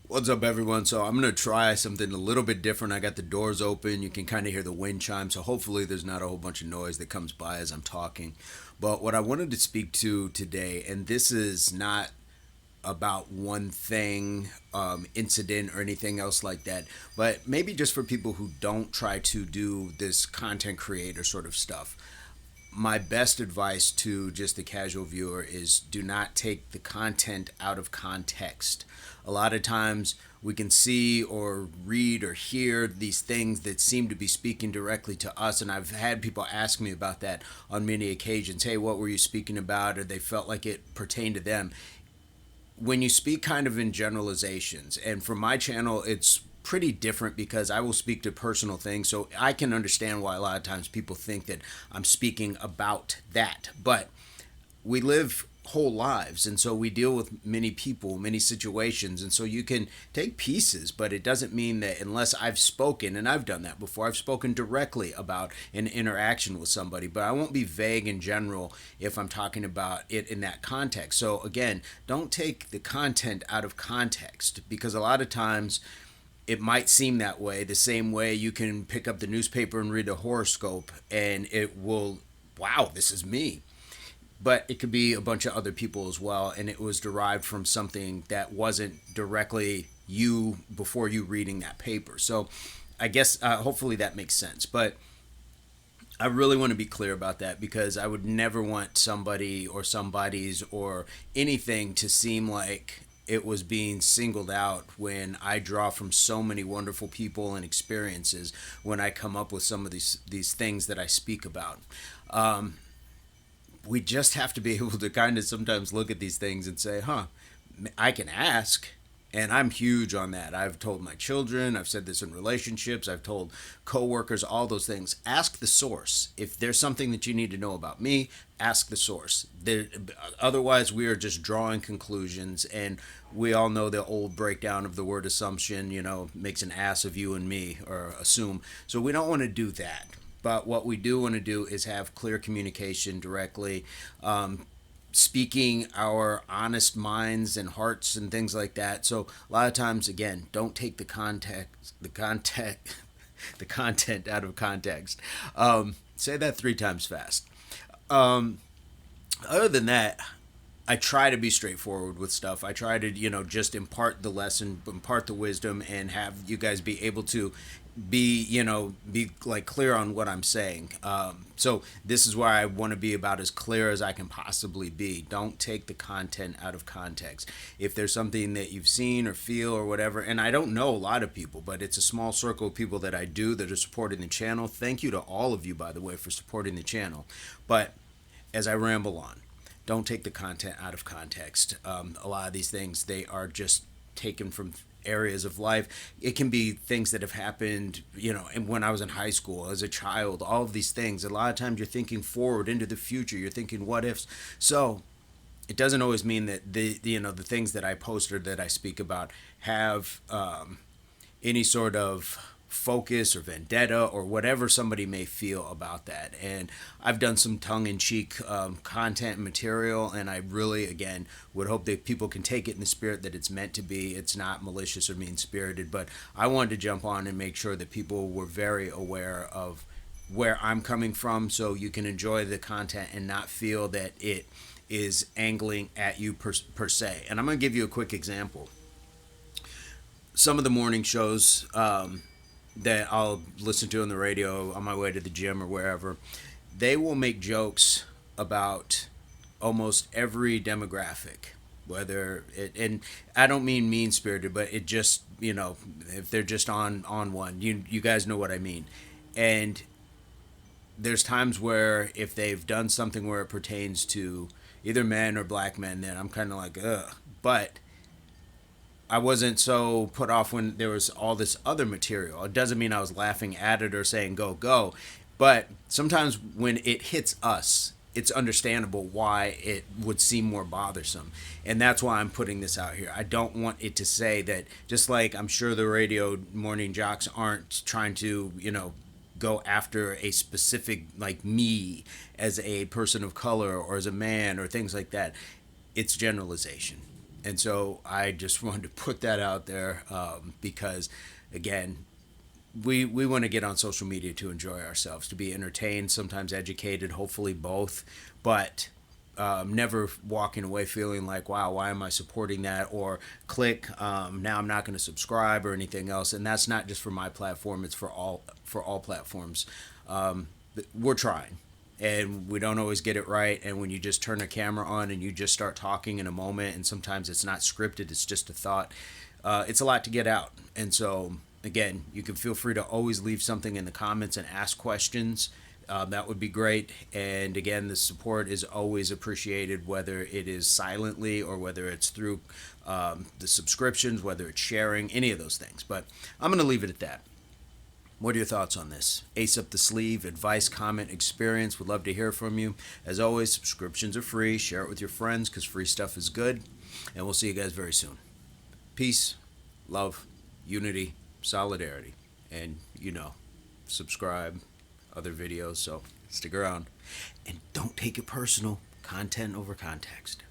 What's up, everyone? So, I'm going to try something a little bit different. I got the doors open. You can kind of hear the wind chime. So, hopefully, there's not a whole bunch of noise that comes by as I'm talking. But what I wanted to speak to today, and this is not about one thing, incident, or anything else like that, but maybe just for people who don't try to do this content creator sort of stuff. My best advice to just the casual viewer is do not take the content out of context. A lot of times we can see or read or hear these things that seem to be speaking directly to us, and I've had people ask me about that on many occasions. Hey, what were you speaking about? Or they felt like it pertained to them. When you speak kind of in generalizations, and for my channel, it's pretty different because I will speak to personal things. So I can understand why a lot of times people think that I'm speaking about that. But we live whole lives, and so we deal with many people, many situations, and so you can take pieces, but it doesn't mean that unless I've spoken, and I've done that before, I've spoken directly about an interaction with somebody, but I won't be vague in general if I'm talking about it in that context. So again, don't take the content out of context, because a lot of times it might seem that way, the same way you can pick up the newspaper and read a horoscope and it will, wow, this is me, but it could be a bunch of other people as well, and it was derived from something that wasn't directly you before you reading that paper. So I guess hopefully that makes sense. But I really want to be clear about that, because I would never want somebody or somebody's or anything to seem like it was being singled out when I draw from so many wonderful people and experiences when I come up with some of these things that I speak about. We just have to be able to kind of sometimes look at these things and say, huh, I can ask. And I'm huge on that. I've told my children, I've said this in relationships, I've told coworkers, all those things. Ask the source. If there's something that you need to know about me, ask the source. Otherwise, we are just drawing conclusions. And we all know the old breakdown of the word assumption, makes an ass of you and me, or assume. So we don't want to do that. But what we do want to do is have clear communication directly, speaking our honest minds and hearts and things like that. So a lot of times, again, don't take the content out of context. Say that three times fast. Other than that, I try to be straightforward with stuff. I try to, just impart the lesson, impart the wisdom, and have you guys be able to be like clear on what I'm saying. So this is where I want to be about as clear as I can possibly be. Don't take the content out of context. If there's something that you've seen or feel or whatever, and I don't know a lot of people, but it's a small circle of people that I do that are supporting the channel. Thank you to all of you, by the way, for supporting the channel. But as I ramble on, don't take the content out of context. A lot of these things, they are just taken from areas of life. It can be things that have happened, and when I was in high school, as a child, all of these things. A lot of times you're thinking forward into the future. You're thinking what ifs. So it doesn't always mean that the things that I post or that I speak about have any sort of focus or vendetta or whatever somebody may feel about that. And I've done some tongue-in-cheek content and material, and I really, again, would hope that people can take it in the spirit that it's meant to be. It's not malicious or mean-spirited, but I wanted to jump on and make sure that people were very aware of where I'm coming from, so you can enjoy the content and not feel that it is angling at you per se. And I'm going to give you a quick example. Some of the morning shows that I'll listen to on the radio on my way to the gym or wherever, they will make jokes about almost every demographic. Whether it, and I don't mean mean spirited, but it just, if they're just on one, you guys know what I mean. And there's times where if they've done something where it pertains to either men or black men, then I'm kind of like, ugh. But I wasn't so put off when there was all this other material. It doesn't mean I was laughing at it or saying go go, but sometimes when it hits us, it's understandable why it would seem more bothersome. And that's why I'm putting this out here. I don't want it to say that, just like I'm sure the radio morning jocks aren't trying to, go after a specific, like me as a person of color or as a man or things like that. It's generalization. And so I just wanted to put that out there, because, again, we want to get on social media to enjoy ourselves, to be entertained, sometimes educated, hopefully both, but never walking away feeling like, wow, why am I supporting that? Or click, now I'm not going to subscribe or anything else. And that's not just for my platform; it's for all platforms. We're trying, and we don't always get it right. And when you just turn a camera on and you just start talking in a moment, and sometimes it's not scripted, it's just a thought, it's a lot to get out. And so, again, you can feel free to always leave something in the comments and ask questions. That would be great. And again, the support is always appreciated, whether it is silently or whether it's through the subscriptions, whether it's sharing, any of those things. But I'm going to leave it at that. What are your thoughts on this? Ace up the sleeve, advice, comment, experience. Would love to hear from you. As always, subscriptions are free. Share it with your friends because free stuff is good. And we'll see you guys very soon. Peace, love, unity, solidarity. And, subscribe, other videos. So stick around. And don't take it personal. Content over context.